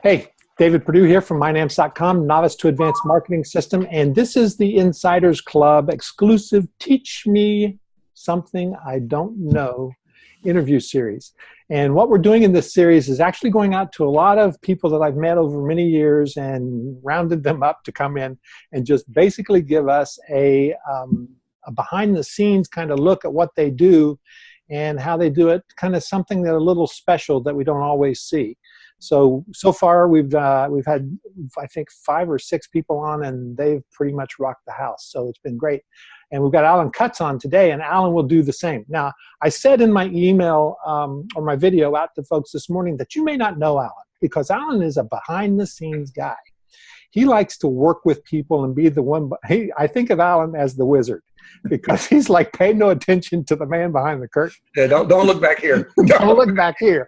Hey, David Perdue here from MyNAMS.com, Novice to Advanced Marketing System, and this is the Insiders Club exclusive Teach Me Something I Don't Know interview series. And what we're doing in this series is actually going out to a lot of people that I've met over many years and rounded them up to come in and just basically give us a behind-the-scenes kind of look at what they do and how they do it, kind of something that a little special that we don't always see. So far we've had, I think, 5 or 6 people on, and they've pretty much rocked the house. So it's been great. And we've got Allyn Cutts on today, and Allyn will do the same. Now, I said in my email or my video out to folks this morning that you may not know Allyn, because Allyn is a behind-the-scenes guy. He likes to work with people and be the one. I think of Allyn as the wizard, because he's like, pay no attention to the man behind the curtain. Yeah, don't look back here. Don't look back here.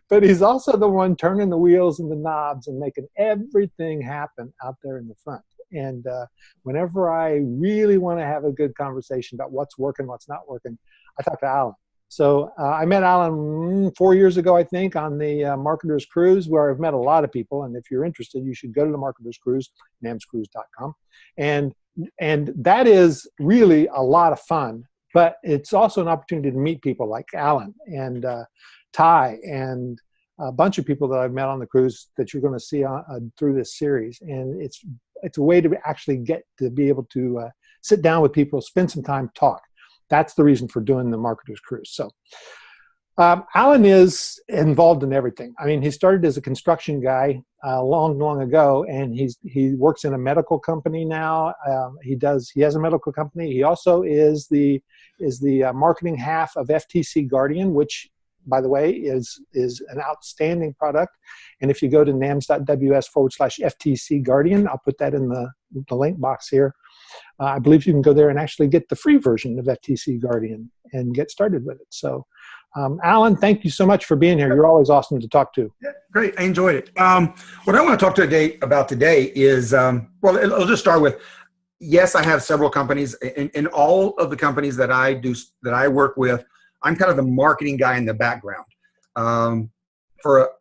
But he's also the one turning the wheels and the knobs and making everything happen out there in the front. And whenever I really want to have a good conversation about what's working, what's not working, I talk to Allyn. So I met Allyn 4 years ago, I think, on the Marketers Cruise, where I've met a lot of people. And if you're interested, you should go to the Marketers Cruise, namscruise.com. And that is really a lot of fun. But it's also an opportunity to meet people like Allyn and Ty and a bunch of people that I've met on the cruise that you're going to see through this series. And it's a way to actually get to be able to sit down with people, spend some time, talk. That's the reason for doing the Marketers Cruise. So Allyn is involved in everything. I mean, he started as a construction guy long ago, and he works in a medical company now. He has a medical company. He also is the marketing half of FTC Guardian, which, by the way, is an outstanding product. And if you go to nams.ws/FTC Guardian, I'll put that in the link box here. I believe you can go there and actually get the free version of FTC Guardian and get started with it. So, Allyn, thank you so much for being here. You're always awesome to talk to. Yeah, great. I enjoyed it. What I want to talk about today is, well, I'll just start with, yes, I have several companies. In all of the companies that I work with, I'm kind of the marketing guy in the background. I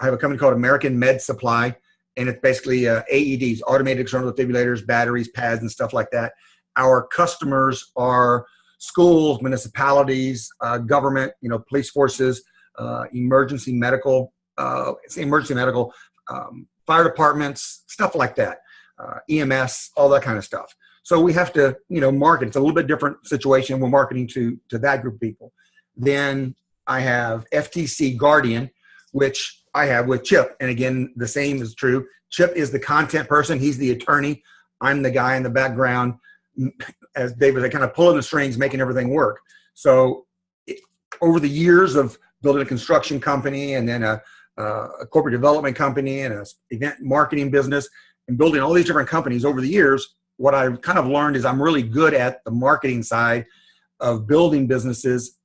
have a company called American Med Supply, and it's basically AEDs, automated external defibrillators, batteries, pads, and stuff like that. Our customers are schools, municipalities, government, police forces, emergency medical, fire departments, stuff like that, EMS, all that kind of stuff. So we have to, market. It's a little bit different situation. We're marketing to that group of people. Then I have FTC Guardian, which I have with Chip. And again, the same is true. Chip is the content person. He's the attorney. I'm the guy in the background, as David, I kind of pulling the strings, making everything work. So over the years of building a construction company and then a corporate development company and an event marketing business and building all these different companies over the years, what I've kind of learned is I'm really good at the marketing side of building businesses.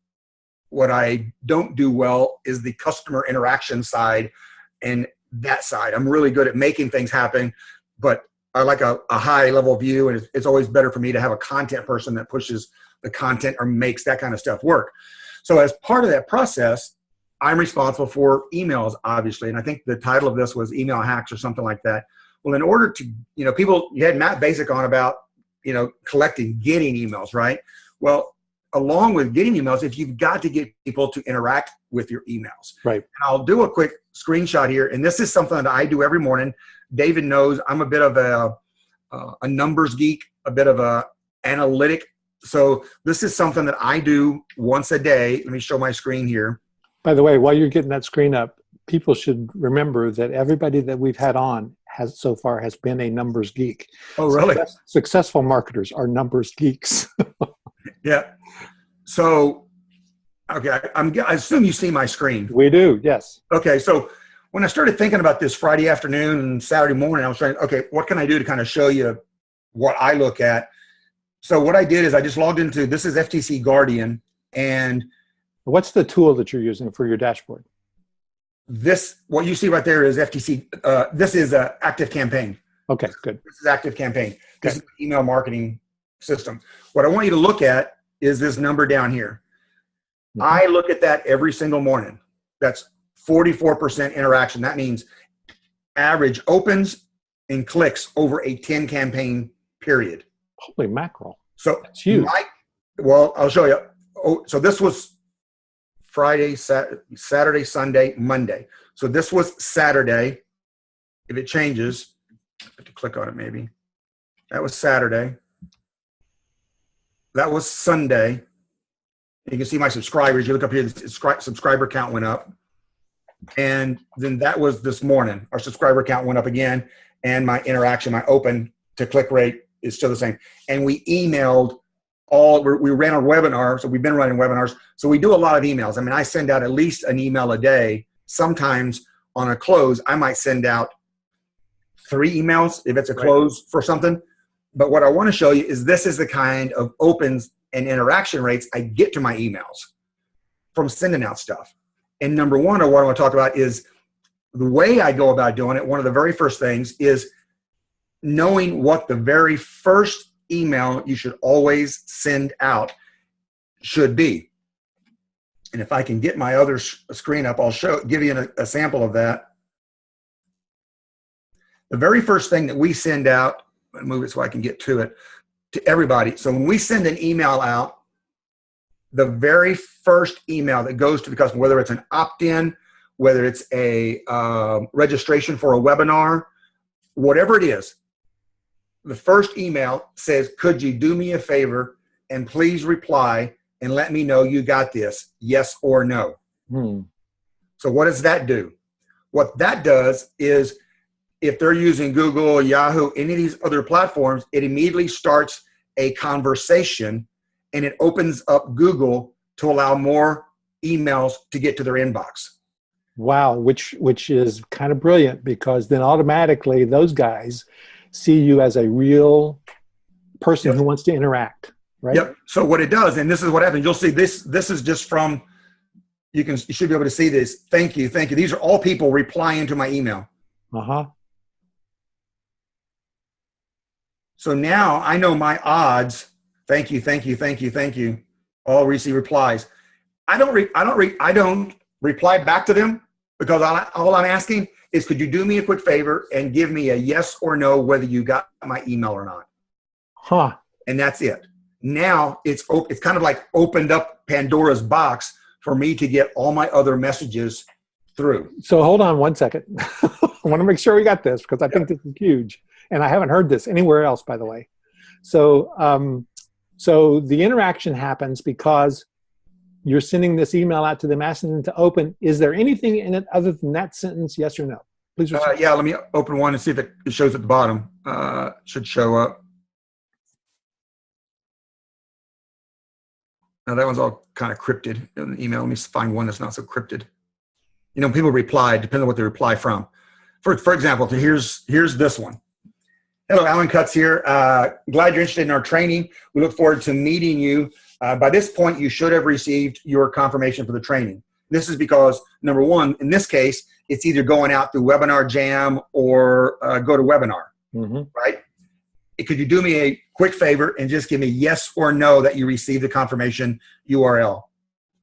What I don't do well is the customer interaction side and that side. I'm really good at making things happen, but I like a high level view, and it's always better for me to have a content person that pushes the content or makes that kind of stuff work. So as part of that process, I'm responsible for emails, obviously. And I think the title of this was Email Hacks or something like that. Well, in order to, you had Matt Basic on about, getting emails, right? Well, along with getting emails, if you've got to get people to interact with your emails. Right. And I'll do a quick screenshot here. And this is something that I do every morning. David knows I'm a bit of a numbers geek, a bit of a analytic. So this is something that I do once a day. Let me show my screen here. By the way, while you're getting that screen up, people should remember that everybody that we've had on so far has been a numbers geek. Oh, really? Successful marketers are numbers geeks. Yeah. So, okay, I assume you see my screen. We do, yes. Okay, so when I started thinking about this Friday afternoon and Saturday morning, I was trying, okay, what can I do to kind of show you what I look at? So what I did is I just logged into, this is FTC Guardian, and what's the tool that you're using for your dashboard? This, what you see right there is FTC, this is Active Campaign. Okay, good. This is Active Campaign. This is the email marketing system. What I want you to look at is this number down here. I look at that every single morning. That's 44% interaction. That means average opens and clicks over a 10 campaign period. Holy mackerel. So that's huge. Well, I'll show you. Oh, so this was Friday, Saturday, Sunday, Monday. So this was Saturday. If it changes, I have to click on it maybe. That was Saturday. That was Sunday. You can see my subscribers. You look up here, the subscriber count went up. And then that was this morning. Our subscriber count went up again. And my interaction, my open to click rate is still the same. And we emailed we ran a webinar. So we've been running webinars. So we do a lot of emails. I mean, I send out at least an email a day. Sometimes on a close, I might send out 3 emails if it's a close for something. But what I want to show you is this is the kind of opens and interaction rates I get to my emails from sending out stuff. And number one, or what I want to talk about is the way I go about doing it. One of the very first things is knowing what the very first email you should always send out should be. And if I can get my other screen up, I'll give you a sample of that. The very first thing that we send out, I'll move it so I can get to it, to everybody. So when we send an email out, the very first email that goes to the customer, whether it's an opt-in, whether it's a registration for a webinar, whatever it is, the first email says, could you do me a favor and please reply and let me know you got this, yes or no. So what does that do? What that does is if they're using Google, Yahoo, any of these other platforms, it immediately starts a conversation and it opens up Google to allow more emails to get to their inbox. Wow, which is kind of brilliant, because then automatically those guys see you as a real person who wants to interact, right? Yep. So what it does, and this is what happens, you'll see this is just from, you should be able to see this. Thank you. Thank you. These are all people replying to my email. So now I know my odds. Thank you. Thank you. Thank you. Thank you. All receive replies. I don't reply back to them, because all I'm asking is, could you do me a quick favor and give me a yes or no whether you got my email or not? And that's it. Now it's kind of like opened up Pandora's box for me to get all my other messages through. So hold on one second. I want to make sure we got this, because I think this is huge. And I haven't heard this anywhere else, by the way. So, so the interaction happens because you're sending this email out to them, asking them to open. Is there anything in it other than that sentence, yes or no? Please respond. Yeah, let me open one and see if it shows at the bottom. Should show up. Now that one's all kind of crypted in the email. Let me find one that's not so crypted. You know, people reply, depending on what they reply from. For example, here's this one. Hello, Allyn Cutts here. Glad you're interested in our training. We look forward to meeting you. By this point, you should have received your confirmation for the training. This is because, number one, in this case, it's either going out through Webinar Jam or GoToWebinar, right? Could you do me a quick favor and just give me yes or no that you received the confirmation URL?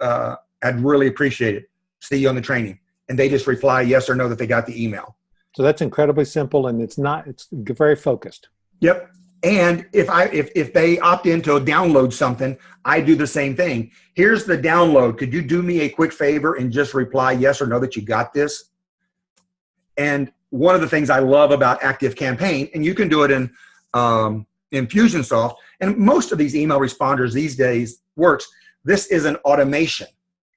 I'd really appreciate it. See you on the training. And they just reply yes or no that they got the email. So that's incredibly simple, and it's very focused. Yep. And if they opt in to download something, I do the same thing. Here's the download. Could you do me a quick favor and just reply yes or no that you got this? And one of the things I love about ActiveCampaign, and you can do it in Infusionsoft, and most of these email responders these days works. This is an automation.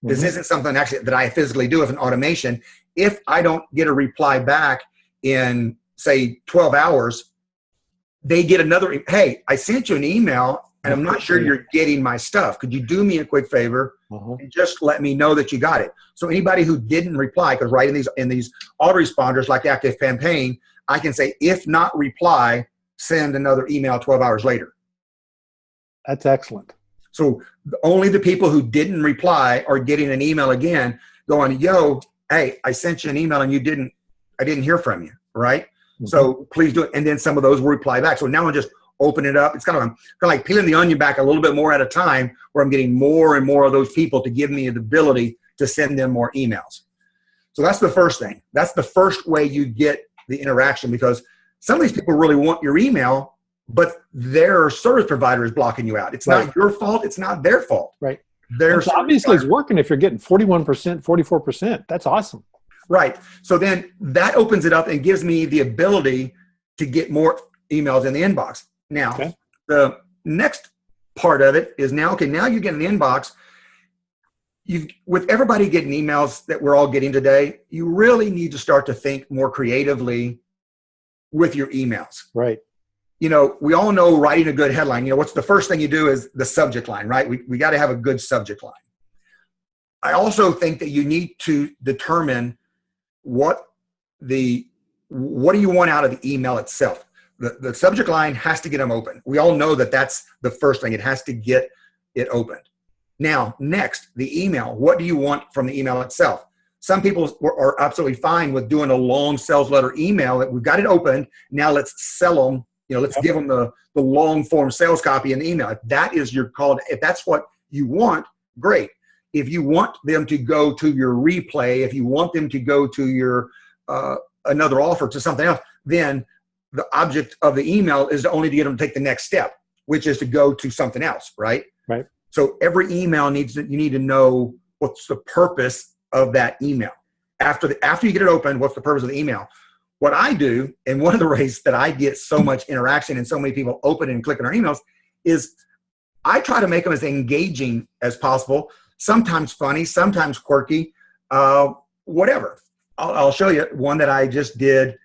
This isn't something actually that I physically do as an automation. If I don't get a reply back in, say, 12 hours, they get another, hey, I sent you an email and I'm not sure you're getting my stuff. Could you do me a quick favor and just let me know that you got it? So anybody who didn't reply, because right in these autoresponders like ActiveCampaign, I can say, if not reply, send another email 12 hours later. That's excellent. So only the people who didn't reply are getting an email again going, yo, hey, I sent you an email and I didn't hear from you, right? So please do it. And then some of those will reply back. So now I'm just open it up. It's kind of like peeling the onion back a little bit more at a time, where I'm getting more and more of those people to give me the ability to send them more emails. So that's the first thing. That's the first way you get the interaction, because some of these people really want your email, but their service provider is blocking you out. It's not your fault. It's not their fault. Right. Obviously it's working if you're getting 41%, 44%. That's awesome. Right. So then that opens it up and gives me the ability to get more emails in the inbox. Now, the next part of it is now you get in the inbox. With everybody getting emails that we're all getting today, you really need to start to think more creatively with your emails. Right. We all know writing a good headline. What's the first thing you do is the subject line, right? We got to have a good subject line. I also think that you need to determine what do you want out of the email itself. The subject line has to get them open. We all know that that's the first thing. It has to get it opened. Now, next, the email. What do you want from the email itself? Some people are absolutely fine with doing a long sales letter email that we've got it opened. Now let's sell them. Let's give them the long form sales copy in the email. If that is your call, if that's what you want, great. If you want them to go to your replay, if you want them to go to your another offer, to something else, then the object of the email is only to get them to take the next step, which is to go to something else, right? Right. So every email you need to know what's the purpose of that email. After you get it open, what's the purpose of the email? What I do, and one of the ways that I get so much interaction and so many people open and click on our emails, is I try to make them as engaging as possible. Sometimes funny, sometimes quirky, whatever. I'll show you one that I just did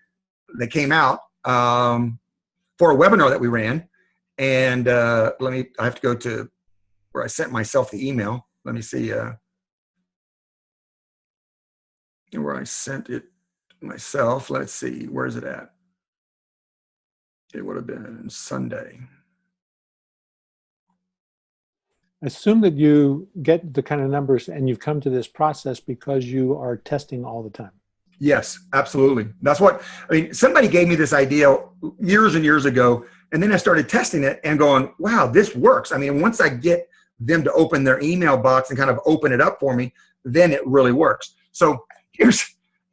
that came out for a webinar that we ran. And I have to go to where I sent myself the email. Let me see where I sent it myself. Let's see, where is it at? It would have been Sunday. Assume that you get the kind of numbers and you've come to this process because you are testing all the time. Yes, absolutely. That's what, somebody gave me this idea years and years ago, and then I started testing it and going, wow, this works. Once I get them to open their email box and kind of open it up for me, then it really works. So here's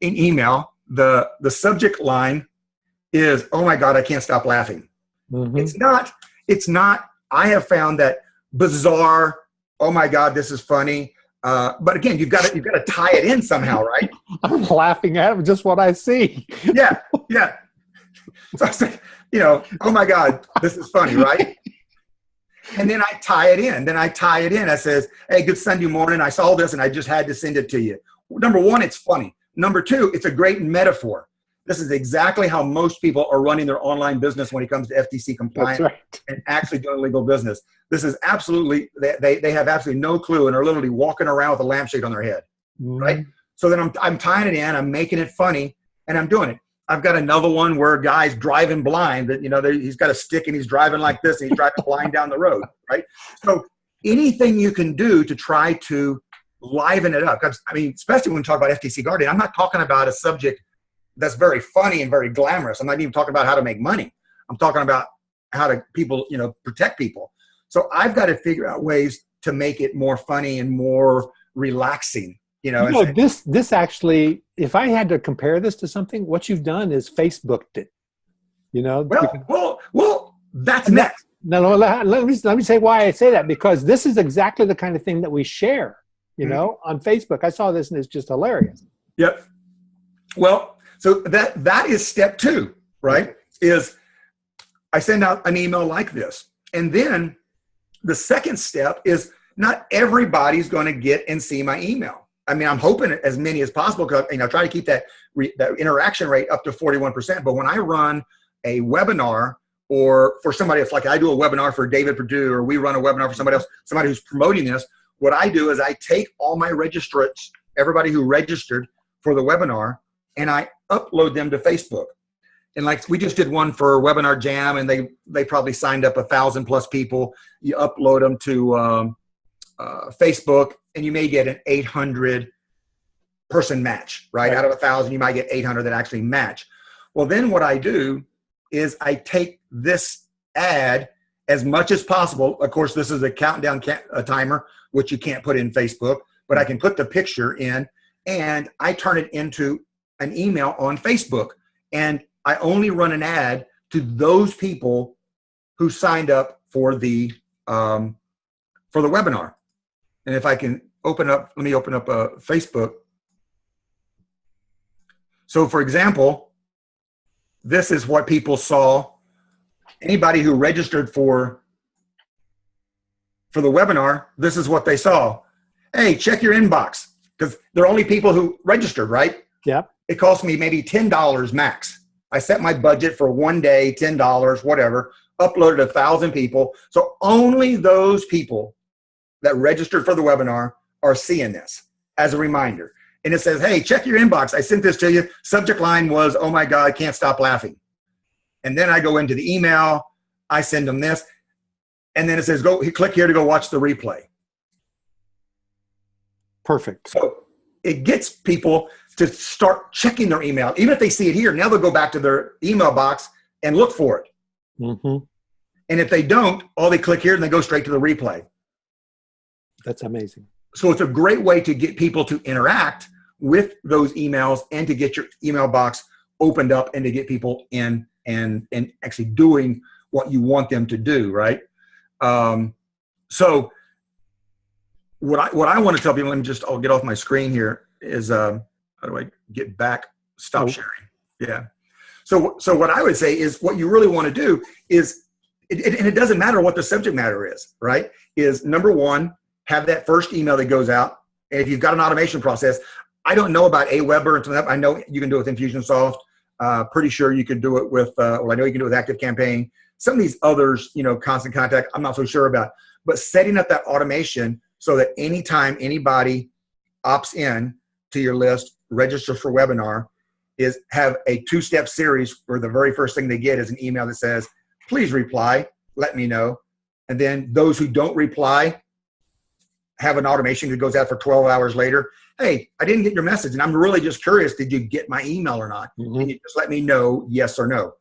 an email. The subject line is, oh my God, I can't stop laughing. Mm-hmm. It's not, I have found that bizarre, oh my God, this is funny. But again, you've got to tie it in somehow, right? I'm laughing at just what I see. Yeah. So I said, oh my God, this is funny, right? And then I tie it in. I says, hey, good Sunday morning. I saw this and I just had to send it to you. Number one, it's funny. Number two, it's a great metaphor. This is exactly how most people are running their online business when it comes to FTC compliance and actually doing legal business. This is absolutely, they have absolutely no clue and are literally walking around with a lampshade on their head, right? So then I'm tying it in, I'm making it funny, and I'm doing it. I've got another one where a guy's driving blind, that he's got a stick and he's driving like this and he's driving blind down the road, right? So anything you can do to try to liven it up. Especially when we talk about FTC Guardian, I'm not talking about a subject that's very funny and very glamorous. I'm not even talking about how to make money. I'm talking about how to protect people. So I've got to figure out ways to make it more funny and more relaxing. This actually, if I had to compare this to something, what you've done is Facebooked it. Well, that's next. No, let me say why I say that, because this is exactly the kind of thing that we share, on Facebook. I saw this and it's just hilarious. Yep. Well, so that is step two, right? Is I send out an email like this. And then the second step is not everybody's going to get and see my email. I'm hoping as many as possible, because try to keep that interaction rate up to 41%. But when I run a webinar, or for somebody else, like I do a webinar for David Perdue, or we run a webinar for somebody else, somebody who's promoting this, what I do is I take all my registrants, everybody who registered for the webinar, and I upload them to Facebook. And like we just did one for Webinar Jam, and they probably signed up 1,000+ people. You upload them to Facebook, and you may get an 800 person match, right? Out of 1,000, you might get 800 that actually match. Well, then what I do is I take this ad as much as possible. Of course, this is a countdown timer, which you can't put in Facebook, but I can put the picture in, and I turn it into an email on Facebook. And I only run an ad to those people who signed up for the webinar. And if I can open up, let me open up Facebook. So for example, this is what people saw. Anybody who registered for the webinar, this is what they saw. Hey, check your inbox, because they're only people who registered, right? Yep. It cost me maybe $10 max. I set my budget for one day, $10, whatever, uploaded 1,000 people. So only those people that registered for the webinar are seeing this as a reminder. And it says, hey, check your inbox. I sent this to you. Subject line was, oh my God, I can't stop laughing. And then I go into the email, I send them this, and then it says, go click here to go watch the replay. Perfect. So it gets people to start checking their email. Even if they see it here, now they'll go back to their email box and look for it. Mm-hmm. And if they don't, all they click here and they go straight to the replay. That's amazing. So it's a great way to get people to interact with those emails and to get your email box opened up and to get people in and actually doing what you want them to do, right? So what I want to tell people, I'll get off my screen here, is how do I get back? Stop sharing. Yeah. So what I would say is what you really want to do is, and it doesn't matter what the subject matter is, right? Is number one, have that first email that goes out. And if you've got an automation process, I don't know about Aweber and something. I know you can do it with Infusionsoft. Pretty sure you can do it with, well, I know you can do it with ActiveCampaign. Some of these others, Constant Contact, I'm not so sure about. But setting up that automation so that anytime anybody opts in to your list, register for webinar, is have a two-step series where the very first thing they get is an email that says, please reply, let me know. And then those who don't reply have an automation that goes out for 12 hours later. Hey, I didn't get your message, and I'm really just curious, did you get my email or not? Mm-hmm. And you just let me know yes or no.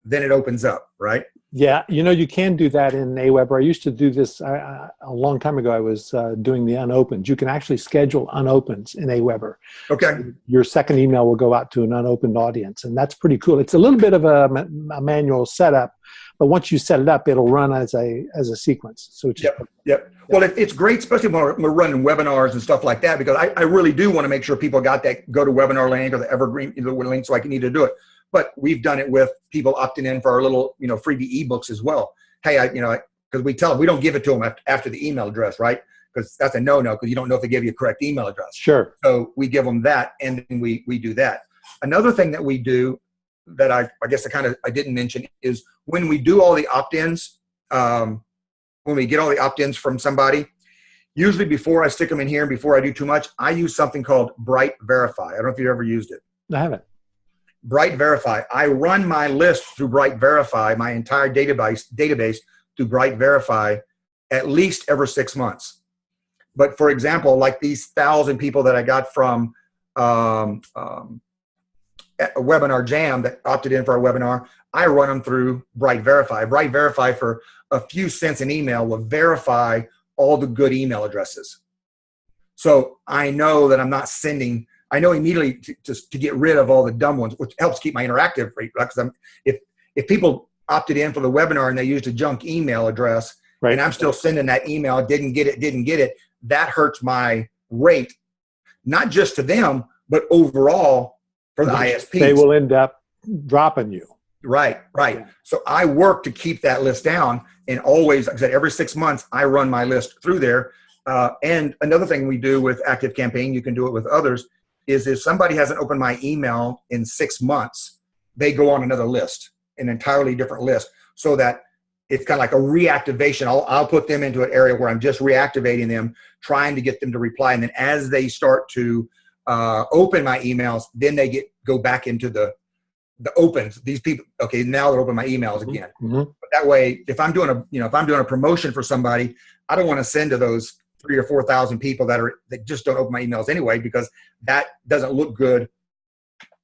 Then it opens up, right? Yeah, you can do that in Aweber. I used to do this a long time ago. I was doing the unopened. You can actually schedule unopens in Aweber. Okay. So your second email will go out to an unopened audience, and that's pretty cool. It's a little bit of a manual setup, but once you set it up, it'll run as a sequence. So it's Yep. Well, it's great, especially when we're running webinars and stuff like that, because I really do want to make sure people got that go to webinar link or the evergreen link so I can either do it. But we've done it with people opting in for our little, freebie ebooks as well. Hey, because we tell them we don't give it to them after the email address, right? Because that's a no-no, because you don't know if they give you a correct email address. Sure. So we give them that, and then we do that. Another thing that we do that I guess I didn't mention is when we do all the opt-ins, when we get all the opt-ins from somebody, usually before I stick them in here and before I do too much, I use something called Bright Verify. I don't know if you've ever used it. I haven't. Bright Verify. I run my list through Bright Verify, my entire database through Bright Verify at least every 6 months. But for example, like these 1,000 people that I got from a Webinar Jam that opted in for our webinar, I run them through Bright Verify. Bright Verify, for a few cents an email, will verify all the good email addresses. So I know that I'm not sending, I know immediately to get rid of all the dumb ones, which helps keep my interactive rate, right? Because if people opted in for the webinar and they used a junk email address, right, and I'm still sending that email, didn't get it, that hurts my rate, not just to them, but overall for the ISPs. They will end up dropping you. Right. Yeah. So I work to keep that list down, and always, like I said, every 6 months, I run my list through there. And another thing we do with ActiveCampaign, you can do it with others, is if somebody hasn't opened my email in 6 months, they go on another list, an entirely different list, so that it's kind of like a reactivation. I'll put them into an area where I'm just reactivating them, trying to get them to reply. And then as they start to open my emails, then they go back into the opens. These people, okay, now they're opening my emails again. Mm-hmm. But that way, if I'm doing a promotion for somebody, I don't want to send to those 3,000 or 4,000 people that just don't open my emails anyway, because that doesn't look good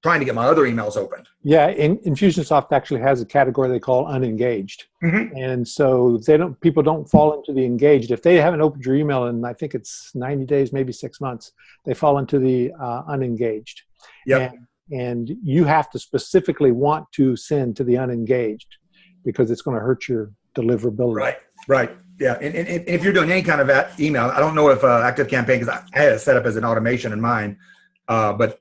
trying to get my other emails opened. Yeah, Infusionsoft actually has a category they call unengaged. Mm-hmm. And so people don't fall into the engaged. If they haven't opened your email in, I think it's 90 days, maybe 6 months, they fall into the unengaged. Yep. And you have to specifically want to send to the unengaged because it's going to hurt your deliverability. Right. Yeah. And if you're doing any kind of email, I don't know if ActiveCampaign, because I had it set up as an automation in mine, but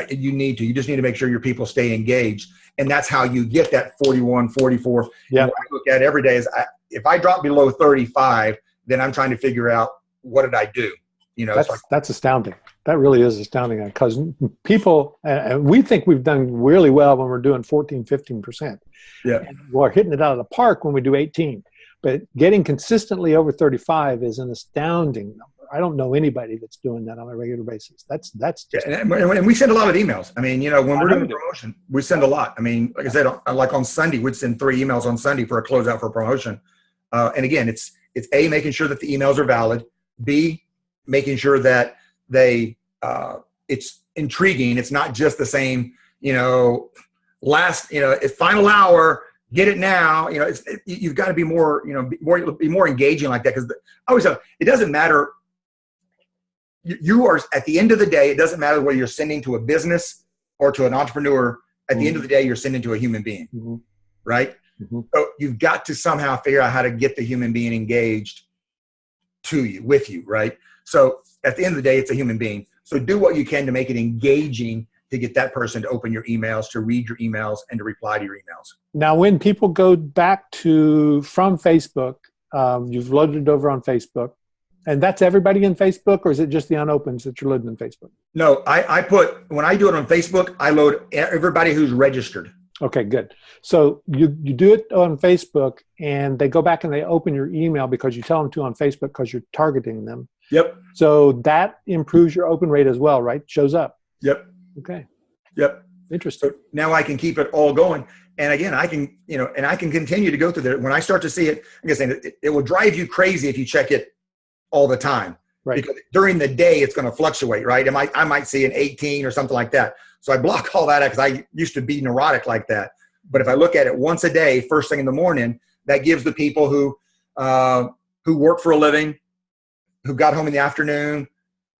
you just need to make sure your people stay engaged. And that's how you get that 41, 44. Yeah. What I look at every day is if I drop below 35, then I'm trying to figure out what did I do? That's astounding. That really is astounding because people, and we think we've done really well when we're doing 14, 15%. Yeah. And we're hitting it out of the park when we do 18. But getting consistently over 35 is an astounding number. I don't know anybody that's doing that on a regular basis. That's just. And we send a lot of emails. I mean, when we're doing a promotion, we send a lot. I mean, like I said, like on Sunday, we'd send 3 emails on Sunday for a closeout for a promotion. And again, it's A, making sure that the emails are valid. B, making sure that it's intriguing. It's not just the same, it's final hour, get it now. You've got to be more, be more engaging like that. Because I always say, it doesn't matter. You are, at the end of the day, it doesn't matter whether you're sending to a business or to an entrepreneur. At the end of the day, you're sending to a human being, right? Mm-hmm. So you've got to somehow figure out how to get the human being engaged with you, right? So at the end of the day, it's a human being. So do what you can to make it engaging to get that person to open your emails, to read your emails, and to reply to your emails. Now, when people go back from Facebook, you've loaded it over on Facebook, and that's everybody in Facebook, or is it just the unopens that you're loading in Facebook? No, when I do it on Facebook, I load everybody who's registered. Okay, good. So you do it on Facebook, and they go back and they open your email because you tell them to on Facebook because you're targeting them. Yep. So that improves your open rate as well, right? Shows up. Yep. Okay. Yep. Interesting. So now I can keep it all going. And again, I can continue to go through there. When I start to see it, like I said, it will drive you crazy if you check it all the time. Right. Because during the day, it's going to fluctuate, right? I might see an 18 or something like that. So I block all that out because I used to be neurotic like that. But if I look at it once a day, first thing in the morning, that gives the people who work for a living, who got home in the afternoon,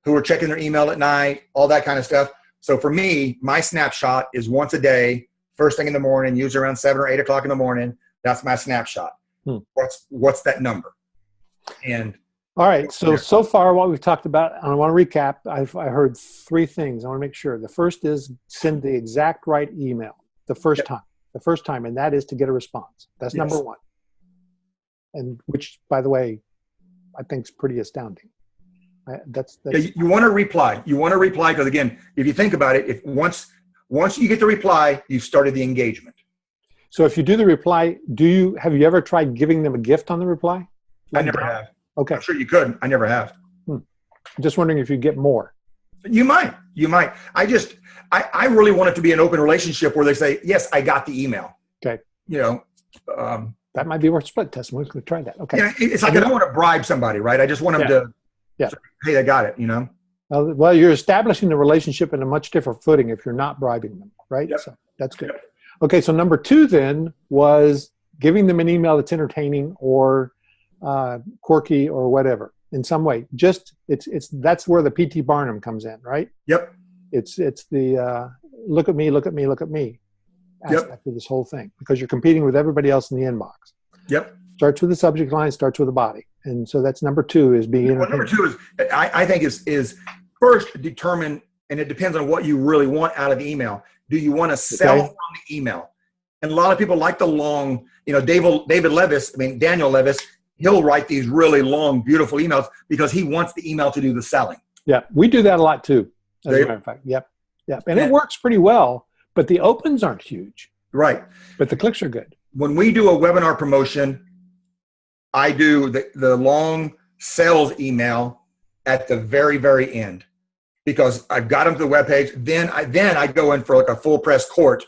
who are checking their email at night, all that kind of stuff. So for me, my snapshot is once a day, first thing in the morning, usually around 7 or 8 o'clock in the morning. That's my snapshot. What's that number? And all right. So far what we've talked about, and I want to recap. I heard 3 things. I want to make sure. The first is send the exact right email the first time, and that is to get a response. That's number 1. And which, by the way, I think is pretty astounding. That's you want to reply. You want to reply because, again, if you think about it, if once you get the reply, you've started the engagement. So if you do the reply, have you ever tried giving them a gift on the reply? I never have. Okay. I'm sure you could. I never have. Just wondering if you get more. You might. I really want it to be an open relationship where they say, yes, I got the email. Okay. That might be worth split testing. We're going to try that. Okay. It's like I don't want to bribe somebody, right? I just want them to say, hey, I got it, Well, you're establishing the relationship in a much different footing if you're not bribing them, right? Yep. So that's good. Yep. Okay, so number 2 then was giving them an email that's entertaining or quirky or whatever in some way. That's where the P.T. Barnum comes in, right? Yep. It's the look at me aspect of this whole thing because you're competing with everybody else in the inbox. Yep. Starts with the subject line, starts with the body. And so that's number 2 is being entertaining. Number 2 is, I think is first determine, and it depends on what you really want out of the email. Do you want to sell from the email? And a lot of people like the long, Daniel Levis, he'll write these really long, beautiful emails because he wants the email to do the selling. Yeah, we do that a lot too, as a matter of fact. Yep. And it works pretty well, but the opens aren't huge. Right. But the clicks are good. When we do a webinar promotion, I do the long sales email at the very, very end because I've got them to the webpage. Then I go in for like a full press court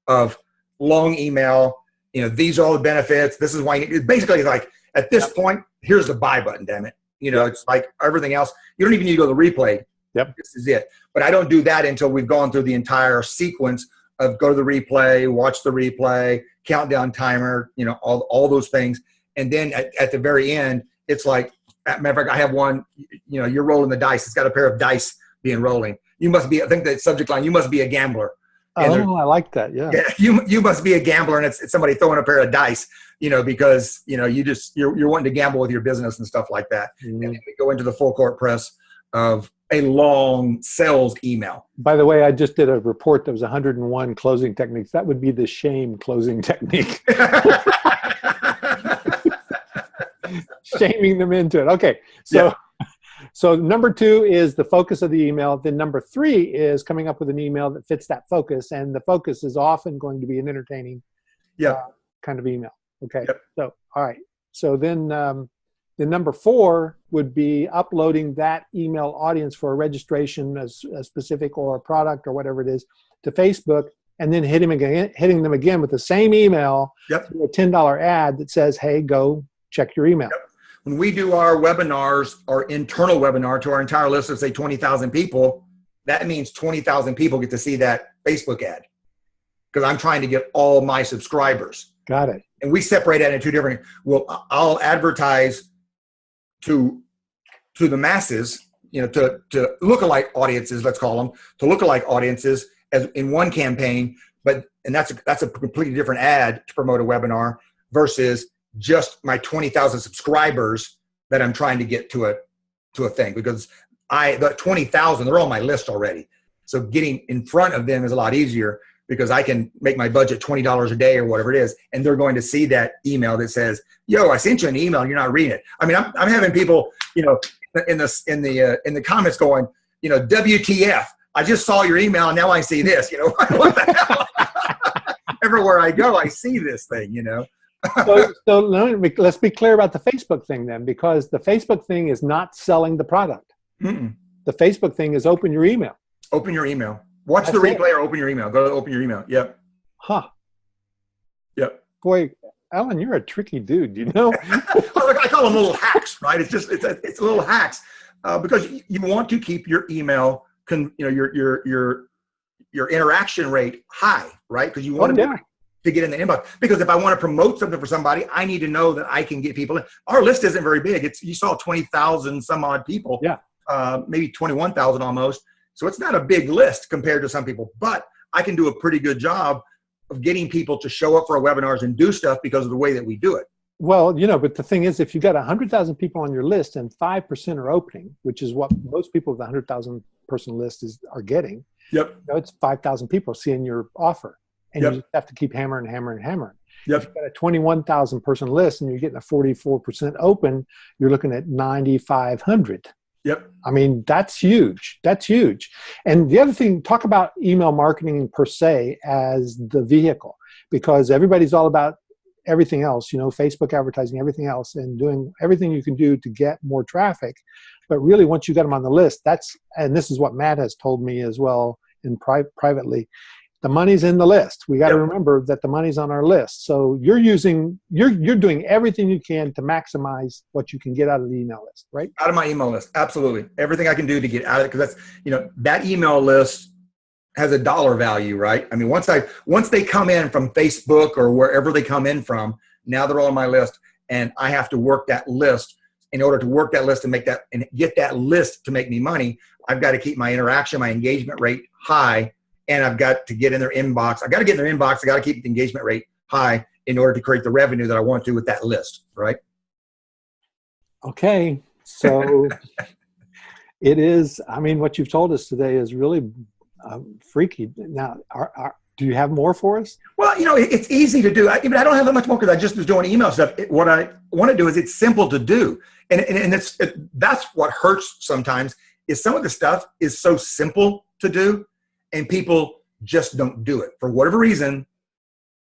of long email. These are all the benefits. This is why it's basically like at this point, here's the buy button, damn it. It's like everything else. You don't even need to go to the replay. Yep. This is it. But I don't do that until we've gone through the entire sequence of go to the replay, watch the replay, countdown timer, you know, all those things. And then at the very end, it's like, matter of fact, I have one, you know, you're rolling the dice. It's got a pair of dice being rolling. You must be, I think the subject line, you must be a gambler. Oh, I like that. Yeah. You must be a gambler, and it's somebody throwing a pair of dice, you know, because, you know, you're wanting to gamble with your business and stuff like that. Mm-hmm. And then we go into the full court press of a long sales email. By the way, I just did a report that was 101 closing techniques. That would be the shame closing technique. Shaming them into it. Okay. So number 2 is the focus of the email. Then number 3 is coming up with an email that fits that focus. And the focus is often going to be an entertaining kind of email. Okay. Yep. So, all right. So then the number 4 would be uploading that email audience for a registration, a specific or a product or whatever it is, to Facebook, and then hitting them again with the same email, through a $10 ad that says, hey, go check your email. Yep. When we do our webinars, our internal webinar to our entire list of, say, 20,000 people, that means 20,000 people get to see that Facebook ad, because I'm trying to get all my subscribers. Got it. And we separate that into 2 different, well, I'll advertise to the masses, you know, to lookalike audiences, let's call them, to lookalike audiences as in one campaign, and that's a completely different ad to promote a webinar versus just my 20,000 subscribers that I'm trying to get to a thing, because the 20,000, they're on my list already. So getting in front of them is a lot easier, because I can make my budget $20 a day or whatever it is, and they're going to see that email that says, "Yo, I sent you an email and you're not reading it." I mean, I'm having people, you know, in the comments going, you know, WTF? I just saw your email and now I see this. You know, what the hell? Everywhere I go, I see this thing. You know. So let's be clear about the Facebook thing then, because the Facebook thing is not selling the product. Mm-mm. The Facebook thing is open your email. Open your email. Watch the replay or open your email. Go to open your email. Yep. Huh. Yep. Boy, Allyn, you're a tricky dude, you know? I call them little hacks, right? It's little hacks because you want to keep your email, your interaction rate high, right? Because you want to get in the inbox. Because if I want to promote something for somebody, I need to know that I can get people in. Our list isn't very big. You saw 20,000 some odd people. Yeah. Maybe 21,000 almost. So it's not a big list compared to some people, but I can do a pretty good job of getting people to show up for our webinars and do stuff because of the way that we do it. Well, you know, but the thing is, if you got 100,000 people on your list and 5% are opening, which is what most people with the 100,000 person list are getting. Yep. You know, it's 5,000 people seeing your offer, and yep. you just have to keep hammering. Yep. If you've got a 21,000 person list and you're getting a 44% open, you're looking at 9,500. Yep. I mean, that's huge. That's huge. And the other thing, talk about email marketing per se as the vehicle, because everybody's all about everything else, you know, Facebook advertising, everything else, and doing everything you can do to get more traffic. But really, once you got them on the list, and this is what Matt has told me as well in privately, the money's in the list. We got to remember that the money's on our list. So you're doing everything you can to maximize what you can get out of the email list, right? Out of my email list. Absolutely. Everything I can do to get out of it. Because that's, you know, that email list has a dollar value, right? I mean, once they come in from Facebook or wherever they come in from, now they're on my list, and I have to work that list. In order to work that list and get that list to make me money, I've got to keep my interaction, my engagement rate high. And I've got to get in their inbox. I got to get in their inbox. I got to keep the engagement rate high in order to create the revenue that I want to with that list, right? Okay. So it is, I mean, what you've told us today is really freaky. Now, do you have more for us? Well, you know, it's easy to do. I don't have that much more because I just was doing email stuff. What I want to do is it's simple to do. And that's what hurts sometimes is some of the stuff is so simple to do. And people just don't do it. For whatever reason,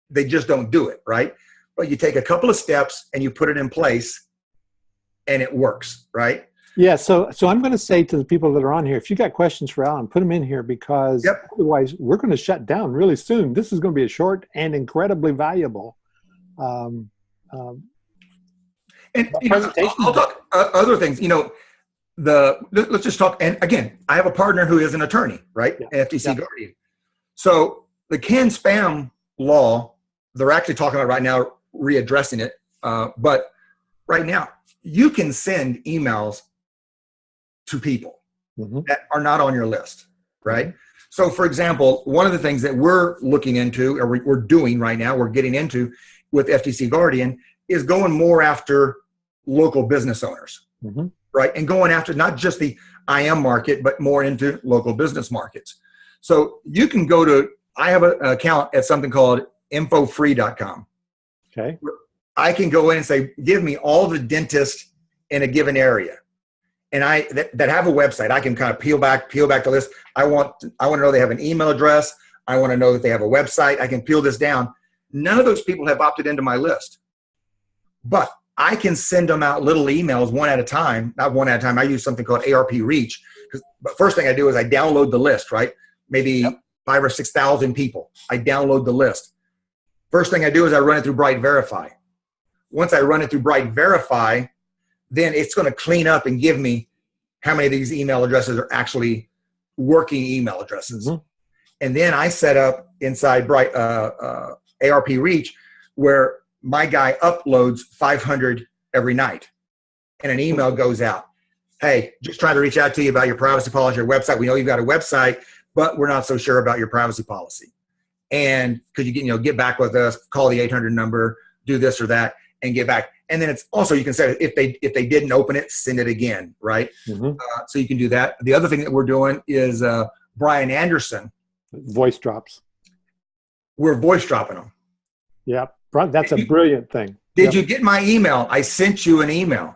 they just don't do it, right? But you take a couple of steps and you put it in place and it works, right? Yeah, so I'm going to say to the people that are on here, if you got questions for Allyn, put them in here, because otherwise we're going to shut down really soon. This is going to be a short and incredibly valuable and you know, I'll talk other things. You know, let's just talk. And again, I have a partner who is an attorney, right? Yeah. FTC Guardian. So the can spam law, they're actually talking about right now, readdressing it. But right now, you can send emails to people that are not on your list, right? So for example, one of the things that we're looking into, or we're doing right now, we're getting into with FTC Guardian, is going more after local business owners, right? And going after not just the IM market, but more into local business markets. So you can go to, I have an account at something called infofree.com. Okay. I can go in and say, give me all the dentists in a given area. And that have a website. I can kind of peel back the list. I want to know they have an email address. I want to know that they have a website. I can peel this down. None of those people have opted into my list. But I can send them out little emails one at a time. Not one at a time. I use something called ARP Reach. But first thing I do is I download the list, right? Maybe 5,000 or 6,000 people. I download the list. First thing I do is I run it through Bright Verify. Once I run it through Bright Verify, then it's going to clean up and give me how many of these email addresses are actually working email addresses. And then I set up inside Bright ARP Reach where my guy uploads 500 every night. And an email goes out. Hey, just trying to reach out to you about your privacy policy, your website. We know you've got a website, but we're not so sure about your privacy policy. And could you get back with us, call the 800 number, do this or that, and get back. And then it's also, you can say if they didn't open it, send it again, right? So you can do that. The other thing that we're doing is Brian Anderson. Voice drops. We're voice dropping them. Yeah, that's a brilliant thing. Did you get my email? I sent you an email.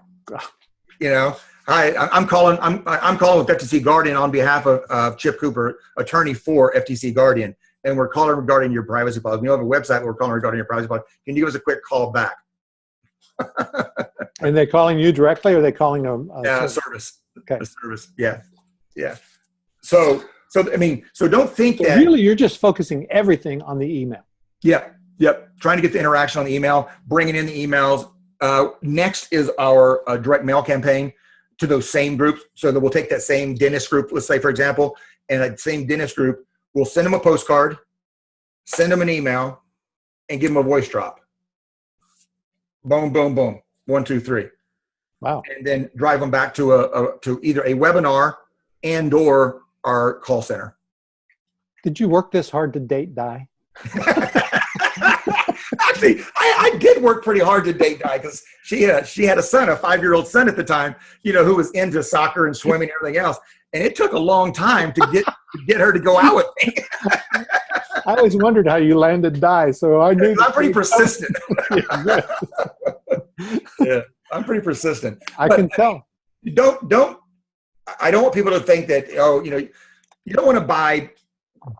I'm calling with FTC Guardian on behalf of Chip Cooper, attorney for FTC Guardian, and we're calling regarding your privacy policy. We have a website, but we're calling regarding your privacy policy. Can you give us a quick call back? And they're calling you directly, or are they calling them? Service. Okay. A service. Yeah. So I mean, so don't think that really you're just focusing everything on the email. Yep. Trying to get the interaction on the email, bringing in the emails. Next is our direct mail campaign to those same groups. So that we'll take that same dentist group, let's say, for example, and that same dentist group, we'll send them a postcard, send them an email, and give them a voice drop. Boom, boom, boom. 1, 2, 3. Wow. And then drive them back to to either a webinar and or our call center. Did you work this hard to date Di? Actually, I did work pretty hard to date Di because she had a son, a 5-year-old son at the time, who was into soccer and swimming and everything else. And it took a long time to get her to go out with me. I always wondered how you landed Di, so I knew. I'm pretty persistent. Yeah, I'm pretty persistent. I can tell. I don't want people to think that, you don't want to buy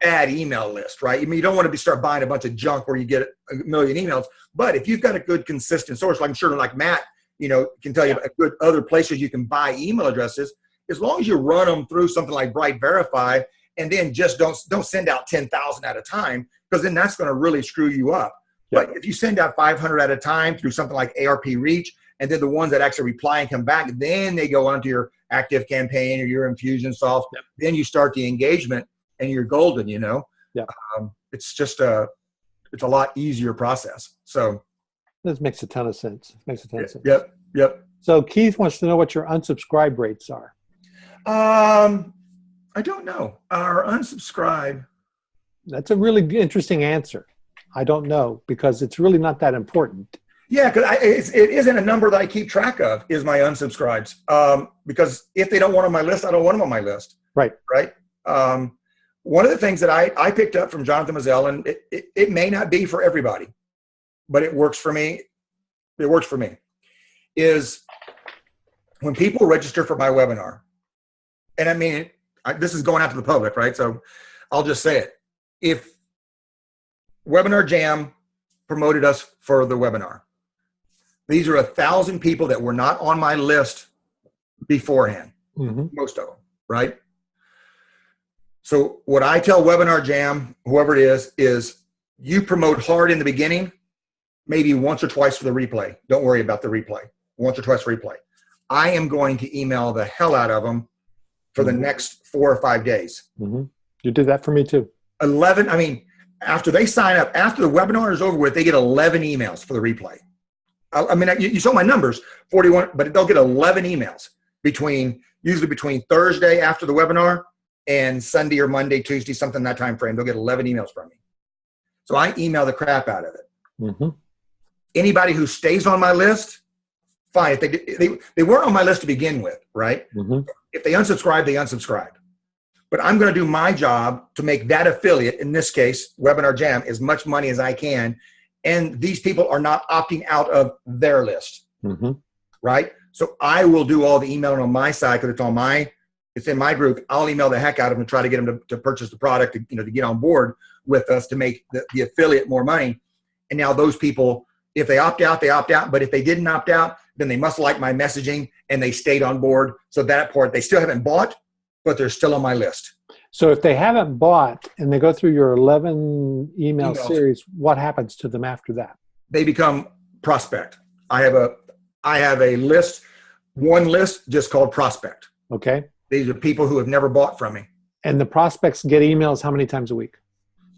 bad email list, right? I mean, you don't want to start buying a bunch of junk where you get a million emails. But if you've got a good, consistent source, like I'm sure like Matt, can tell you a good other places you can buy email addresses, as long as you run them through something like Bright Verify, and then just don't send out 10,000 at a time, because then that's going to really screw you up. But if you send out 500 at a time through something like ARP Reach, and then the ones that actually reply and come back, then they go onto your active campaign or your Infusionsoft. Then you start the engagement, and you're golden. It's just it's a lot easier process. So this makes a ton of sense. Sense. Yep. So Keith wants to know what your unsubscribe rates are. I don't know. Our unsubscribe. That's a really interesting answer. I don't know, because it's really not that important. Yeah, because it isn't a number that I keep track of, is my unsubscribes. Because if they don't want on my list, I don't want them on my list. Right. One of the things that I picked up from Jonathan Mazzell, and it may not be for everybody, but it works for me. It works for me. Is when people register for my webinar, and I mean, this is going out to the public, right? So I'll just say it. If Webinar Jam promoted us for the webinar, these are 1,000 people that were not on my list beforehand, most of them, right? So what I tell Webinar Jam, whoever it is you promote hard in the beginning, maybe once or twice for the replay. Don't worry about the replay. Once or twice for replay. I am going to email the hell out of them for the next 4 or 5 days. You did that for me too. 11, I mean, after they sign up, after the webinar is over with, they get 11 emails for the replay. I mean, you saw my numbers, 41, but they'll get 11 emails usually between Thursday after the webinar and Sunday or Monday, Tuesday, something in that time frame. They'll get 11 emails from me. So I email the crap out of it. Anybody who stays on my list, fine. If they weren't on my list to begin with, right? If they unsubscribe, they unsubscribe. But I'm going to do my job to make that affiliate, in this case, Webinar Jam, as much money as I can. And these people are not opting out of their list, right? So I will do all the emailing on my side because it's in my group. I'll email the heck out of them and try to get them to purchase the product, to get on board with us to make the affiliate more money. And now those people, if they opt out, they opt out. But if they didn't opt out, then they must like my messaging and they stayed on board. So that part, they still haven't bought, but they're still on my list. So if they haven't bought and they go through your 11 email series, what happens to them after that? They become prospect. I have a list, one list just called prospect. Okay. These are people who have never bought from me. And the prospects get emails how many times a week?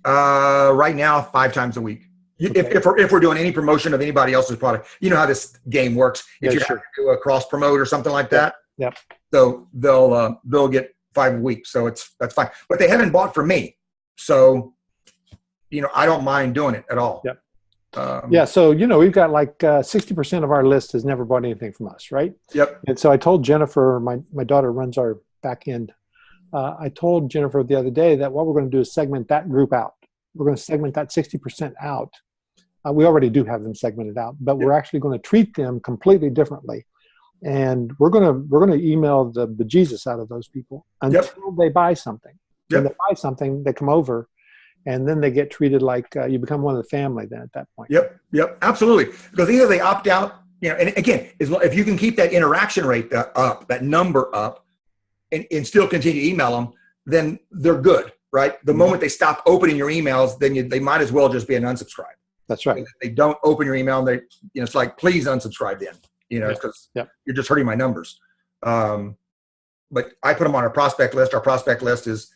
Right now, 5 times a week. Okay. If we're doing any promotion of anybody else's product, you know how this game works. If you have to do a cross promote or something like that, so they'll get 5 weeks. So that's fine. But they haven't bought from me, so I don't mind doing it at all. So we've got like 60% of our list has never bought anything from us, right? And so I told Jennifer, my daughter runs our back end. I told Jennifer the other day that what we're going to do is segment that group out. We're going to segment that 60% out. We already do have them segmented out, but we're actually going to treat them completely differently. And we're going to email the bejesus out of those people until they buy something. When they buy something, they come over, and then they get treated like you become one of the family then at that point. Absolutely. Because either they opt out, and again, if you can keep that interaction rate up, that number up, and still continue to email them, then they're good, right? The moment they stop opening your emails, then they might as well just be an unsubscribe. That's right. If they don't open your email, and it's like, please unsubscribe then, because you're just hurting my numbers. But I put them on our prospect list. Our prospect list is,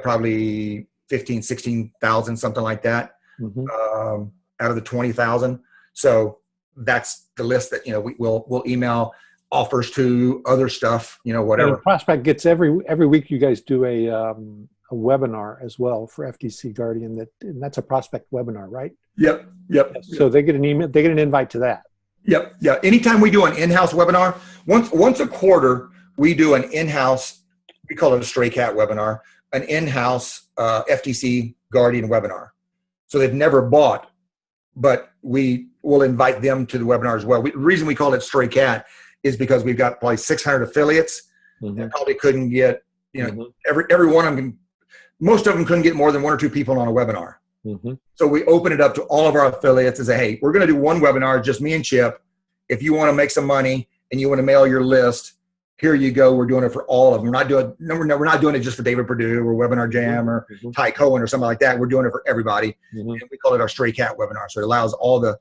probably 15, 16,000, something like that, out of the 20,000. So that's the list that, we'll email offers to, other stuff, whatever. And the prospect gets every week you guys do a webinar as well for FTC Guardian, and that's a prospect webinar, right? Yep. So they get an email, they get an invite to that. Yeah. Anytime we do an in-house webinar, once a quarter, we do an in-house, we call it a stray cat webinar, an in-house FTC Guardian webinar. So they've never bought, but we will invite them to the webinar as well. The reason we call it stray cat is because we've got probably 600 affiliates that probably couldn't get, every one of them, most of them couldn't get more than 1 or 2 people on a webinar. So we open it up to all of our affiliates and say, hey, we're going to do one webinar, just me and Chip. If you want to make some money and you want to mail your list, here you go. We're doing it for all of them. We're not doing it just for David Perdue or Webinar Jam or Ty Cohen or something like that. We're doing it for everybody. And we call it our Stray Cat webinar. So it allows all the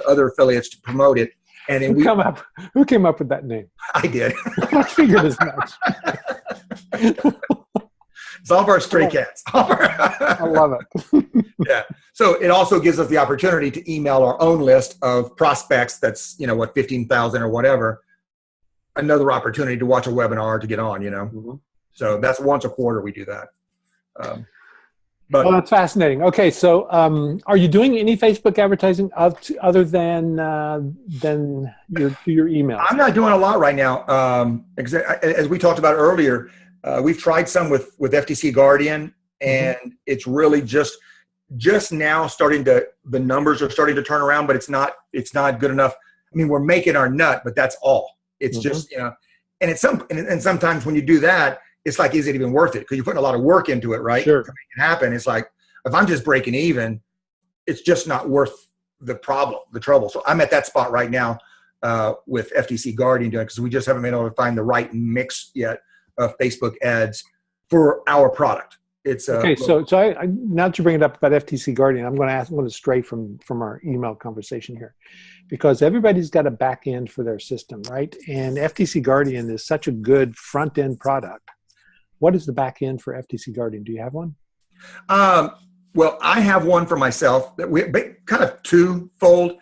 other affiliates to promote it. And then who came up with that name? I did. I figured as much. It's all of our stray cats. I love it. So it also gives us the opportunity to email our own list of prospects. That's 15,000 or whatever. Another opportunity to watch a webinar to get on. So that's once a quarter we do that. But that's fascinating. Okay, so are you doing any Facebook advertising other than your emails? I'm not doing a lot right now. As we talked about earlier, we've tried some with FTC Guardian, and it's really just now the numbers are starting to turn around, but it's not good enough. I mean, we're making our nut, but that's all. It's just, and sometimes when you do that, it's like, is it even worth it? Because you're putting a lot of work into it, right? Sure. To make it happen. It's like, if I'm just breaking even, it's just not worth the trouble. So I'm at that spot right now with FTC Guardian doing it, because we just haven't been able to find the right mix yet of Facebook ads for our product. it's Okay, so now that you bring it up about FTC Guardian, I'm going to stray from our email conversation here, because everybody's got a back end for their system, right? And FTC Guardian is such a good front end product. What is the back end for FTC Guardian? Do you have one? Well, I have one for myself that we kind of twofold.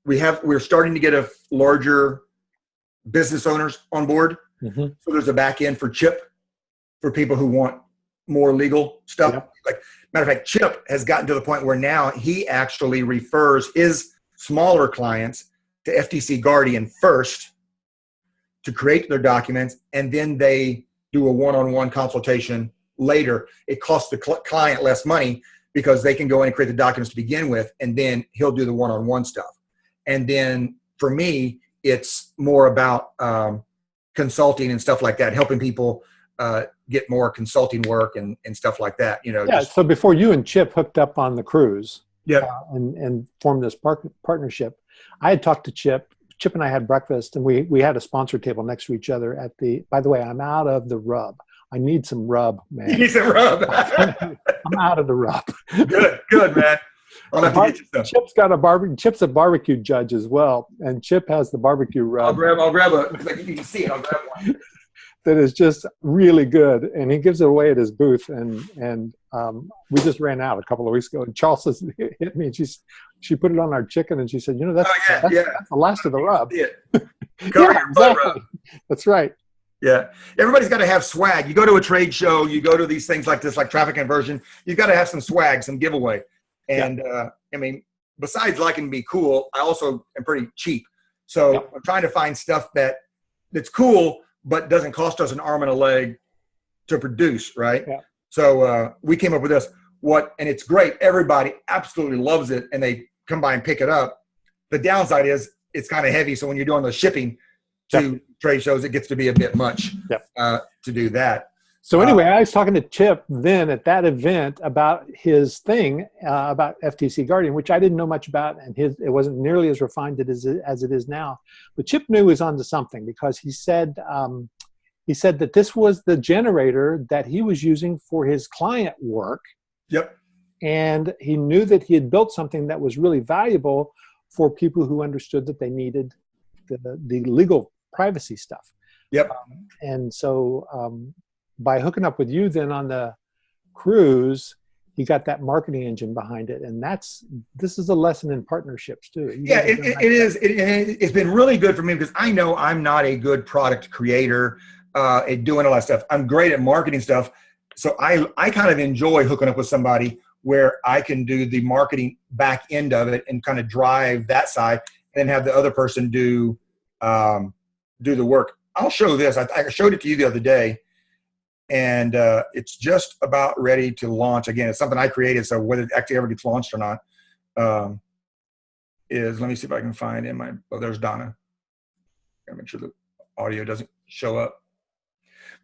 We're starting to get a larger business owners on board. Mm-hmm. So there's a back end for Chip for people who want more legal stuff. Yep. Like, matter of fact, Chip has gotten to the point where now he actually refers his smaller clients to FTC Guardian first to create their documents, and then they do a one-on-one consultation later. It costs the client less money because they can go in and create the documents to begin with, and then he'll do the one-on-one stuff. And then for me, it's more about consulting and stuff like that, helping people get more consulting work and stuff like that. You know. Yeah. So before you and Chip hooked up on the cruise, yeah, and formed this partnership, I had talked to Chip. Chip and I had breakfast, and we had a sponsor table next to each other at the. By the way, I'm out of the rub. I need some rub, man. You need some rub. I'm out of the rub. Good, man. I'll have to get you some. Chip's got a barbecue. Chip's a barbecue judge as well, and Chip has the barbecue rub. I'll grab a. Like you can see it. I'll grab one. That is just really good, and he gives it away at his booth. And we just ran out a couple of weeks ago, and Charles hit me, and she put it on our chicken, and she said, that's the last of the rub. Yeah, exactly. That's right. Yeah, everybody's got to have swag. You go to a trade show, you go to these things like this, like traffic conversion. You've got to have some swag, some giveaway. And I mean, besides liking to be cool, I also am pretty cheap. So I'm trying to find stuff that's cool, but doesn't cost us an arm and a leg to produce, right? Yeah. So we came up with this. And it's great. Everybody absolutely loves it, and they come by and pick it up. The downside is it's kind of heavy, so when you're doing the shipping to trade shows, it gets to be a bit much to do that. So anyway, I was talking to Chip then at that event about his thing about FTC Guardian, which I didn't know much about, and it wasn't nearly as refined as it is now. But Chip knew he was onto something, because he said that this was the generator that he was using for his client work. Yep. And he knew that he had built something that was really valuable for people who understood that they needed the legal privacy stuff. Yep. And so by hooking up with you then on the cruise, he got that marketing engine behind it. And this is a lesson in partnerships too. It is. It's been really good for me, because I know I'm not a good product creator at doing all that stuff. I'm great at marketing stuff. So I kind of enjoy hooking up with somebody where I can do the marketing back end of it and kind of drive that side, and then have the other person do the work. I'll show this. I showed it to you the other day, and it's just about ready to launch. Again, it's something I created, so whether it actually ever gets launched or not let me see if I can find there's Donna. Gotta make sure the audio doesn't show up.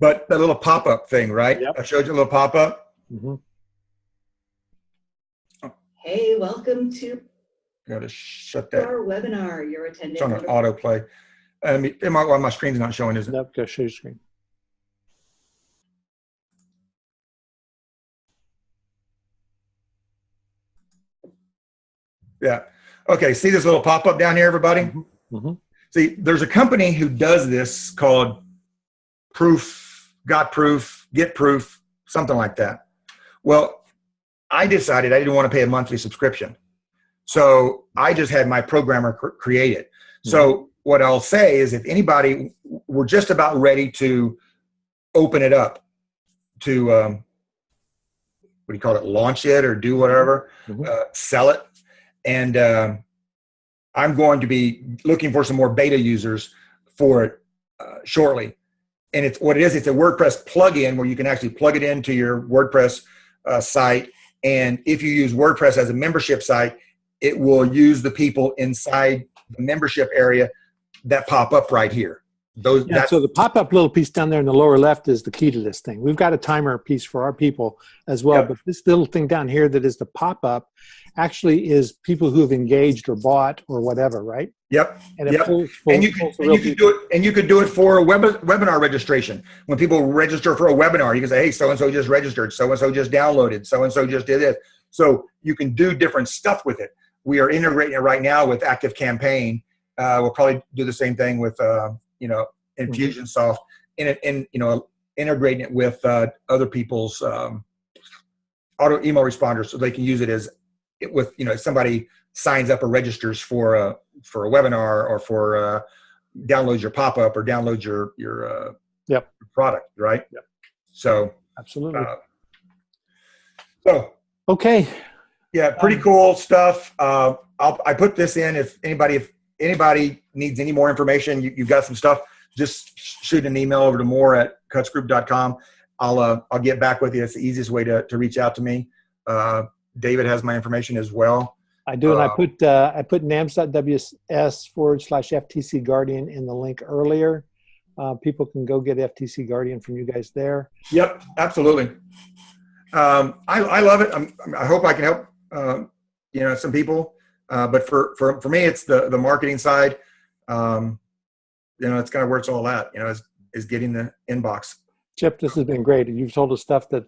But that little pop-up thing, right? Yep. I showed you a little pop-up. Mm-hmm. Hey, welcome to Gotta shut that. our webinar. You're attending. It's on an autoplay. My screen's not showing, is it? Nope, go show your screen. Yeah. Okay, see this little pop-up down here, everybody? Mm-hmm. Mm-hmm. See, there's a company who does this called Proof, Got Proof, Get Proof, something like that. Well, I decided I didn't want to pay a monthly subscription. So I just had my programmer create it. Mm-hmm. So what I'll say is, if anybody, we're just about ready to open it up to, what do you call it, launch it or do whatever, sell it. And I'm going to be looking for some more beta users for it shortly. And it's a WordPress plugin where you can actually plug it into your WordPress site. And if you use WordPress as a membership site, it will use the people inside the membership area that pop up right here. So the pop-up little piece down there in the lower left is the key to this thing. We've got a timer piece for our people as well, but this little thing down here that is the pop-up actually is people who have engaged or bought or whatever, right? Yep. And it Yep. pulls And the you real could people. do it, and you could do it for a webinar registration. When people register for a webinar, you can say, hey, so-and-so just registered, so-and-so just downloaded, so-and-so just did this. So you can do different stuff with it. We are integrating it right now with ActiveCampaign. We'll probably do the same thing with, Infusionsoft, integrating it with other people's auto email responders, so they can use it as if somebody signs up or registers for a webinar, or for downloads your pop-up, or downloads your Yep. product, right? Yep. So Absolutely. Okay. Yeah, pretty cool stuff. I put this in. If anybody needs any more information, you've got some stuff, just shoot an email over to more@cutsgroup.com. I'll get back with you. It's the easiest way to reach out to me. David has my information as well. I do, and I put nams.ws/FTC Guardian in the link earlier. People can go get FTC Guardian from you guys there. Yep, absolutely. I love it. I hope I can help some people. But for me, it's the marketing side. It's kind of where it's all at. Is getting the inbox. Chip, this has been great. You've told us stuff that,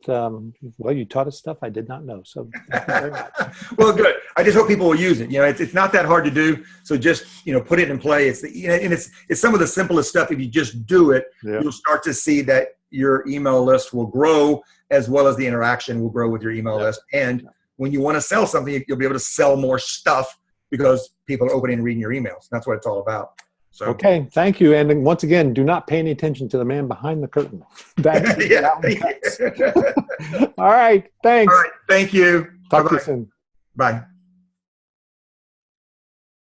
you taught us stuff I did not know. So thank you very much. Well, good. I just hope people will use it. It's not that hard to do. So just, put it in play. It's some of the simplest stuff. If you just do it, you'll start to see that your email list will grow, as well as the interaction will grow with your email list. And when you want to sell something, you'll be able to sell more stuff because people are opening and reading your emails. That's what it's all about. So. Okay, thank you. And once again, do not pay any attention to the man behind the curtain. All right, thanks. All right, thank you. Talk to you soon. Bye.